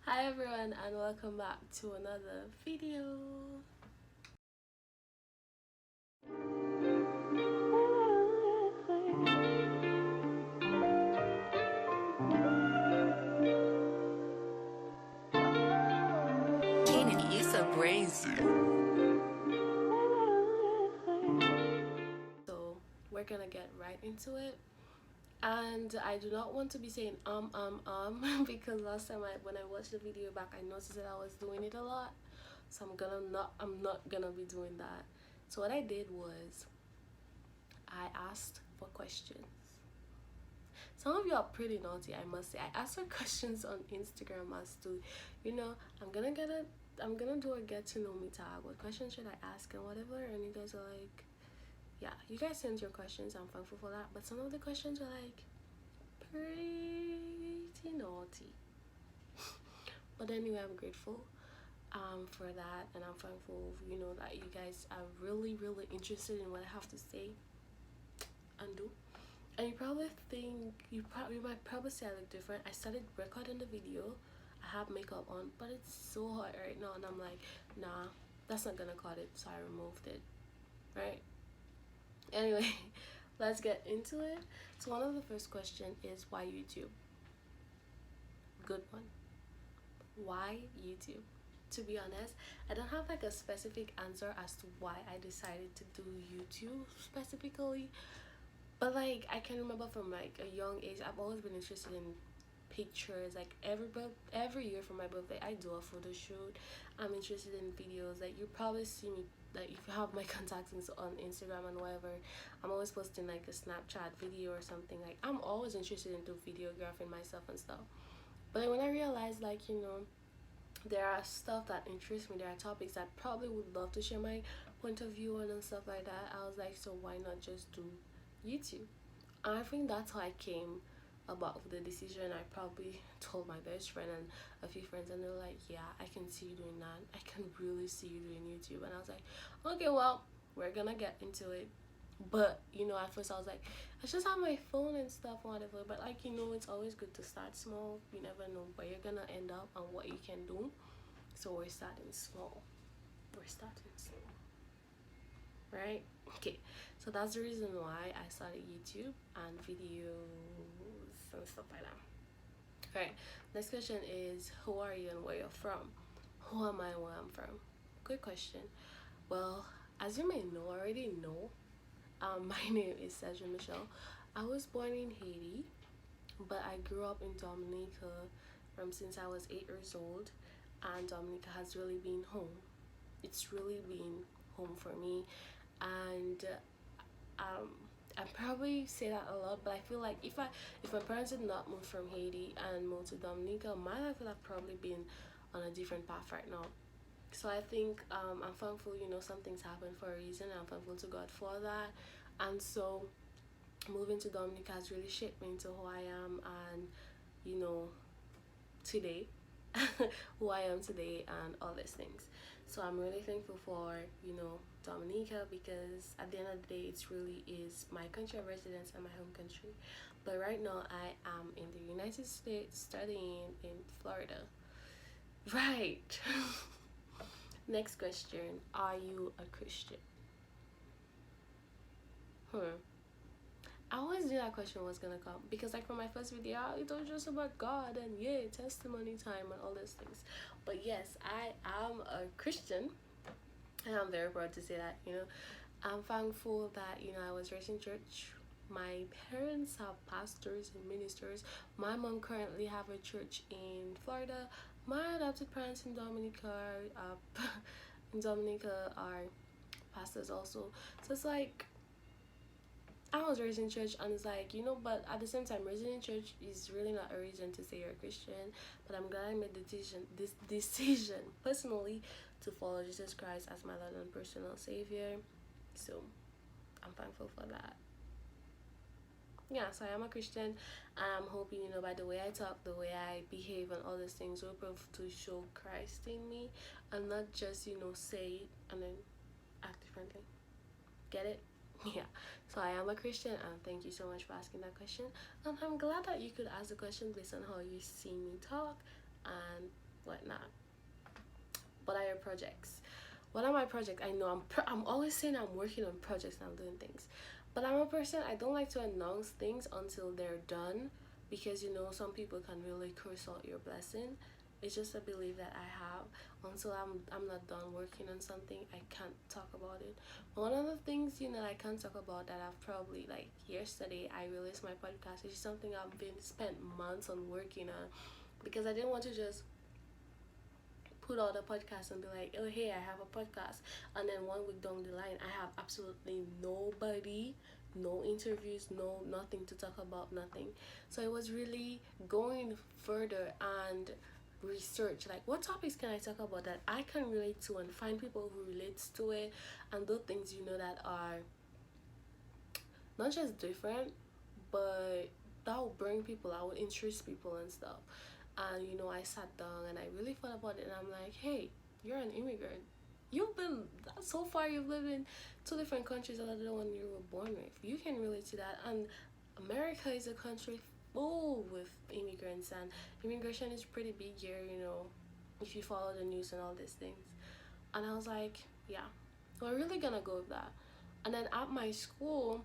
Hi everyone and welcome back to another video. Keenan, you so crazy. So we're gonna get right into it. And I do not want to be saying because last time when I watched the video back I noticed that I was doing it a lot. So I'm not gonna be doing that. So what I did was I asked for questions. Some of you are pretty naughty, I must say. I asked for questions on Instagram as to, I'm gonna I'm gonna do a get to know me tag. What questions should I ask and whatever? And you guys are like, yeah, you guys sent your questions. I'm thankful for that. But some of the questions are like pretty naughty. But anyway, I'm grateful for that, and I'm thankful, that you guys are really interested in what I have to say and do. And you probably think you might probably say I look different. I started recording the video. I have makeup on, but it's so hot right now, and I'm like, nah, that's not gonna cut it, so I removed it. Right? Anyway, let's get into it. So one of the first question is why YouTube? Good one. Why YouTube? To be honest, I don't have like a specific answer as to why I decided to do YouTube specifically. But like I can remember from like a young age, I've always been interested in pictures. Like every year for my birthday, I do a photo shoot. I'm interested in videos. Like you probably see me, like if you have my contacts on Instagram and whatever, I'm always posting like a Snapchat video or something. Like I'm always interested into videographing myself and stuff. But then when I realized like there are stuff that interests me, there are topics that I probably would love to share my point of view on and stuff like that, I was like, so why not just do YouTube? And I think that's how I came about the decision. I probably told my best friend and a few friends, and they were like, yeah, I can see you doing that. I can really see you doing YouTube. And I was like, okay, well, we're gonna get into it. But at first I was like, I just have my phone and stuff, whatever. But like it's always good to start small. You never know where you're gonna end up and what you can do. So we're starting small. We're starting small, right? Okay, so that's the reason why I started YouTube and videos and stuff like that. Right, next question is who are you and where you're from? Who am I and where I'm from? Good question. Well, as you may know, already know, my name is Sergio Michel. I was born in Haiti, but I grew up in Dominica since I was 8 years old, and Dominica has really been home. It's really been home for me, and um, I probably say that a lot, but I feel like if my parents did not move from Haiti and moved to Dominica, my life would have probably been on a different path right now. So I think I'm thankful, some things happen for a reason. I'm thankful to God for that. And so moving to Dominica has really shaped me into who I am, and you know today who I am today and all these things. So I'm really thankful for Dominica, because at the end of the day it really is my country of residence and my home country. But right now I am in the United States studying in Florida. Right. Next question, are you a Christian? I always knew that question was gonna come, because like from my first video it was just about God and yeah, testimony time and all those things. But yes, I am a Christian, and I'm very proud to say that. I'm thankful that I was raised in church. My parents are pastors and ministers. My mom currently have a church in Florida. My adopted parents in Dominica are pastors also. So it's like I was raised in church, and it's like, but at the same time, raising in church is really not a reason to say you're a Christian. But I'm glad I made this decision personally to follow Jesus Christ as my Lord and personal Savior. So I'm thankful for that. Yeah, so I am a Christian, and I'm hoping, by the way I talk, the way I behave, and all those things will prove to show Christ in me, and not just, say it and then act differently. Get it? Yeah. So I am a Christian, and thank you so much for asking that question. And I'm glad that you could ask the question based on how you see me talk, and whatnot. But I have projects. What are my projects? I know I'm always saying I'm working on projects and I'm doing things, but I'm a person, I don't like to announce things until they're done, because some people can really curse out your blessing. It's just a belief that I have. Until I'm not done working on something, I can't talk about it. One of the things I can't talk about, that I've probably, like, yesterday I released my podcast, which is something I've been spent months on working on, because I didn't want to just put out a podcast and be like, oh hey, I have a podcast, and then 1 week down the line I have absolutely nobody, no interviews, no nothing to talk about, nothing. So it was really going further and research, like, what topics can I talk about that I can relate to, and find people who relates to it, and do things that are not just different, but that will bring people out, would interest people and stuff. And I sat down and I really thought about it, and I'm like, hey, you're an immigrant. You've been so far, you've lived in 2 different countries other than the one you were born with. You can relate to that. And America is a country full with immigrants, and immigration is pretty big here, if you follow the news and all these things. And I was like, yeah, we're really gonna go with that. And then at my school,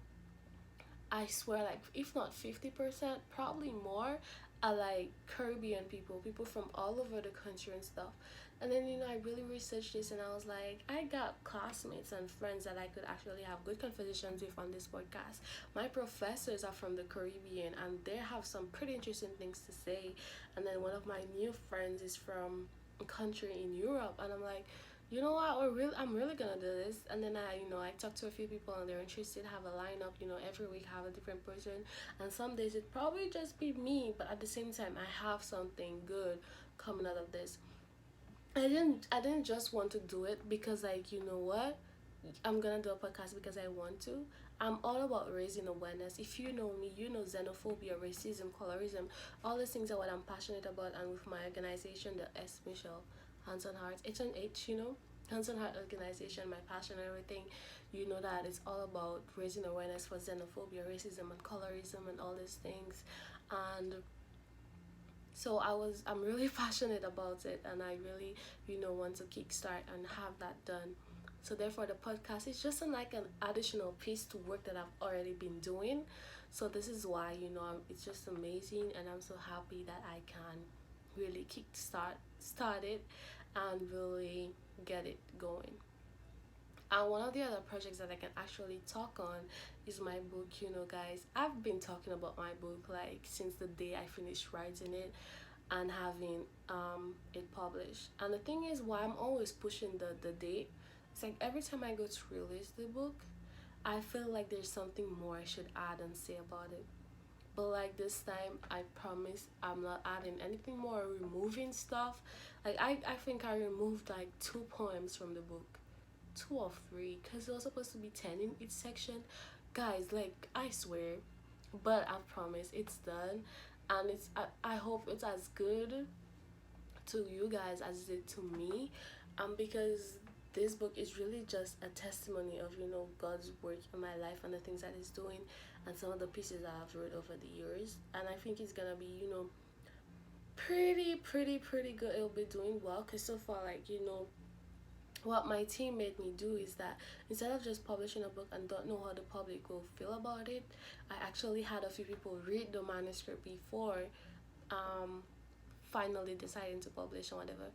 I swear, like, if not 50%, probably more, are like Caribbean people, people from all over the country and stuff. And then, I really researched this, and I was like, I got classmates and friends that I could actually have good conversations with on this podcast. My professors are from the Caribbean, and they have some pretty interesting things to say. And then one of my new friends is from a country in Europe, and I'm like, you know what, I'm really gonna do this. And then I talked to a few people, and they're interested, have a lineup, every week have a different person. And some days it probably just be me, but at the same time I have something good coming out of this. I didn't just want to do it because, like, you know what, I'm gonna do a podcast because I want to. I'm all about raising awareness. If you know me, you know xenophobia, racism, colorism, all these things are what I'm passionate about. And with my organization, the S Michel, Hands on Heart, H and H, Hands on Heart organization, my passion and everything, that it's all about raising awareness for xenophobia, racism, and colorism, and all these things. And so I'm really passionate about it, and I really want to kickstart and have that done. So therefore the podcast is just like an additional piece to work that I've already been doing. So this is why it's just amazing, and I'm so happy that I can really start it and really get it going. And one of the other projects that I can actually talk on is my book. Guys, I've been talking about my book, like, since the day I finished writing it and having it published. And the thing is, why I'm always pushing the date, it's like every time I go to release the book, I feel like there's something more I should add and say about it. But like this time, I promise I'm not adding anything more, removing stuff. Like, I think I removed like 2 poems from the book, 2 or 3, because it was supposed to be 10 in each section. Guys, like, I swear, but I promise it's done. And I hope it's as good to you guys as it is to me, because this book is really just a testimony of God's work in my life and the things that he's doing, and some of the pieces that I've read over the years. And I think it's gonna be pretty good. It'll be doing well, because so far, like, what my team made me do is that instead of just publishing a book and don't know how the public will feel about it, I actually had a few people read the manuscript before finally deciding to publish or whatever.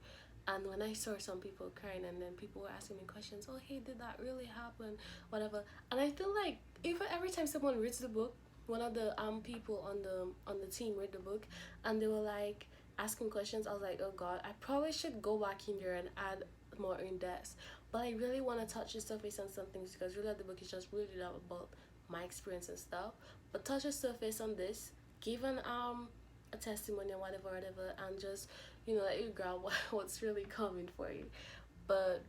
And when I saw some people crying, and then people were asking me questions, oh hey, did that really happen, whatever. And I feel like even every time someone reads the book, one of the people on the team read the book, and they were like asking questions, I was like, oh god, I probably should go back in there and add more in depth. But I really want to touch the surface on some things, because really the book is just really about my experience and stuff. But touch the surface on this, give a testimony or whatever, and just let you grab what's really coming for you. But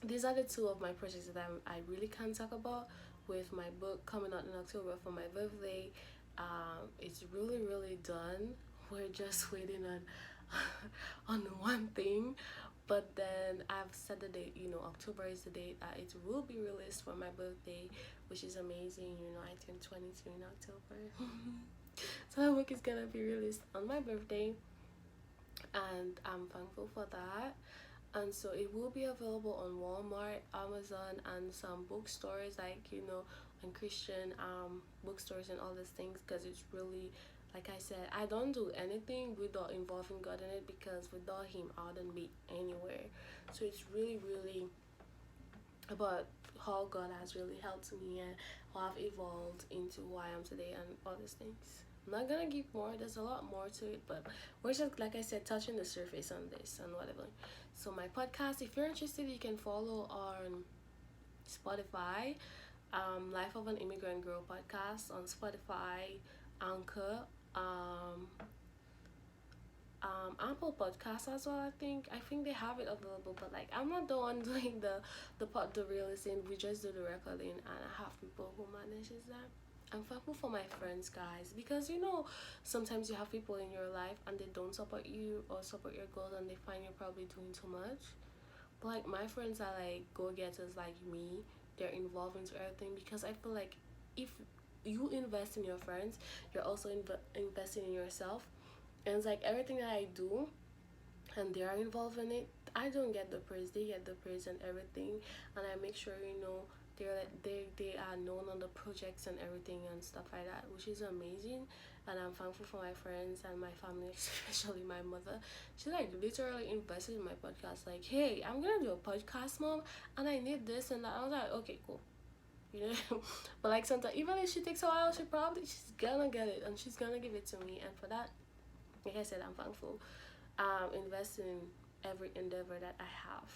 these are the 2 of my projects that I really can't talk about. With my book coming out in October for my birthday, it's really done. We're just waiting on on one thing. But then I've set the date, October is the date that it will be released for my birthday, which is amazing. I turn 22 in October. So the book is gonna be released on my birthday. and I'm thankful for that. And so it will be available on Walmart, Amazon, and some bookstores, like and Christian bookstores and all these things, because it's really, like I said, I don't do anything without involving God in it, because without him I wouldn't be anywhere. So it's really, really about how God has really helped me and how I've evolved into who I am today and all these things. I'm not gonna give more, there's a lot more to it, but we're just, like I said, touching the surface on this and whatever. So my podcast, if you're interested, you can follow on Spotify, Life of an Immigrant Girl podcast on Spotify, Anchor, um, Apple Podcasts as well. I think they have it available, but like I'm not the one doing the real listening. We just do the recording, and I have people who manages that. I'm thankful for my friends, guys, because sometimes you have people in your life and they don't support you or support your goals, and they find you're probably doing too much. But like my friends are like go getters like me. They're involved into everything, because I feel like if you invest in your friends, you're also investing in yourself. And it's like everything that I do and they are involved in it, I don't get the praise, they get the praise and everything. And I make sure they are known on the projects and everything and stuff like that, which is amazing. And I'm thankful for my friends and my family, especially my mother. She like literally invested in my podcast, like, hey, I'm gonna do a podcast, mom, and I need this and that. I was like, okay, cool. But like sometimes, even if she takes a while, she's gonna get it and she's gonna give it to me. And for that, like I said, I'm thankful. Invest in every endeavor that I have.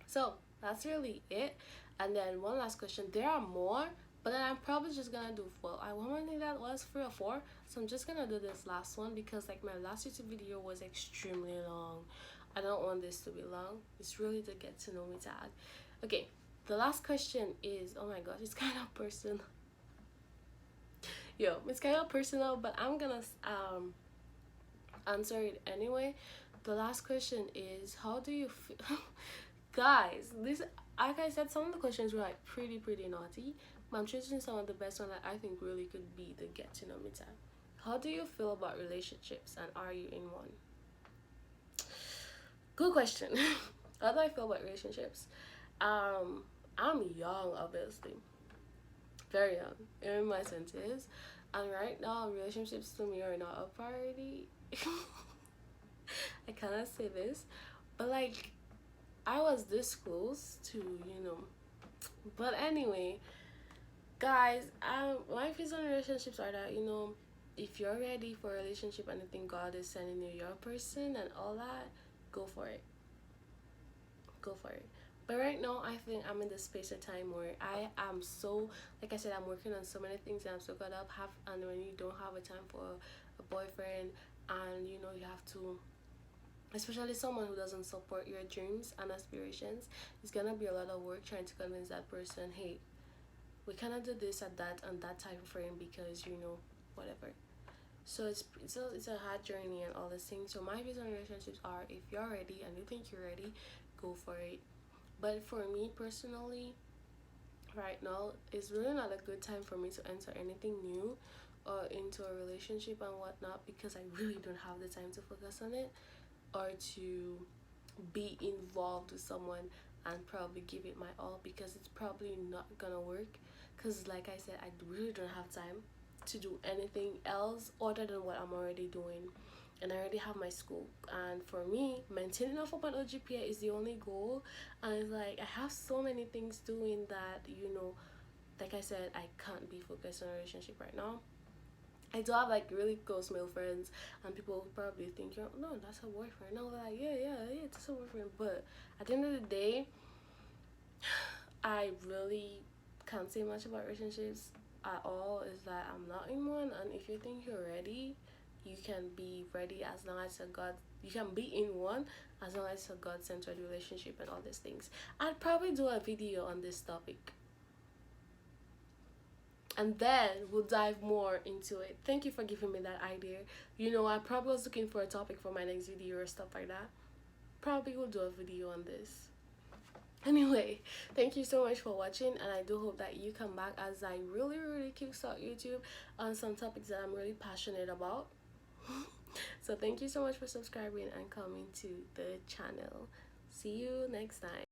So that's really it. And then one last question. There are more, but then I'm probably just gonna do four. I wonder that was 3 or 4. So I'm just gonna do this last one, because like my last YouTube video was extremely long. I don't want this to be long. It's really to get to know me tag. Okay, the last question is, oh my gosh, it's kind of personal. It's kind of personal, but I'm gonna answer it anyway. The last question is, how do you feel? Guys, this, like I said, some of the questions were like pretty naughty, but I'm choosing some of the best one that I think really could be the get to know me time. How do you feel about relationships, and are you in one? Good question. How do I feel about relationships? I'm young, obviously, very young in my senses, and right now relationships to me are not a priority. I cannot say this, but like I was this close to, But anyway, guys, my views on relationships are that, if you're ready for a relationship and you think God is sending you your person and all that, go for it. Go for it. But right now, I think I'm in the space of time where I am so, like I said, I'm working on so many things and I'm so caught up. And when you don't have a time for a boyfriend, and you have to, especially someone who doesn't support your dreams and aspirations, it's gonna be a lot of work trying to convince that person, hey, we cannot do this at that and that time frame, because whatever. So it's a hard journey and all these things. So my views on relationships are, if you're ready and you think you're ready, go for it. But for me personally, right now it's really not a good time for me to enter anything new or into a relationship and whatnot, because I really don't have the time to focus on it, or to be involved with someone and probably give it my all, because it's probably not gonna work, because like I said, I really don't have time to do anything else other than what I'm already doing, and I already have my school. And for me, maintaining a 4.0 GPA is the only goal, and it's like I have so many things doing that, like I said, I can't be focused on a relationship right now. I do have like really close male friends, and people probably think, no, that's her boyfriend. No, like, yeah, that's her boyfriend. But at the end of the day, I really can't say much about relationships at all. Is that I'm not in one, and if you think you're ready, you can be ready as long as you can be in one as long as it's a God-centered relationship and all these things. I'd probably do a video on this topic, and then we'll dive more into it. Thank you for giving me that idea. I probably was looking for a topic for my next video or stuff like that. Probably will do a video on this. Anyway, thank you so much for watching, and I do hope that you come back as I really kickstart YouTube on some topics that I'm really passionate about. So thank you so much for subscribing and coming to the channel. See you next time.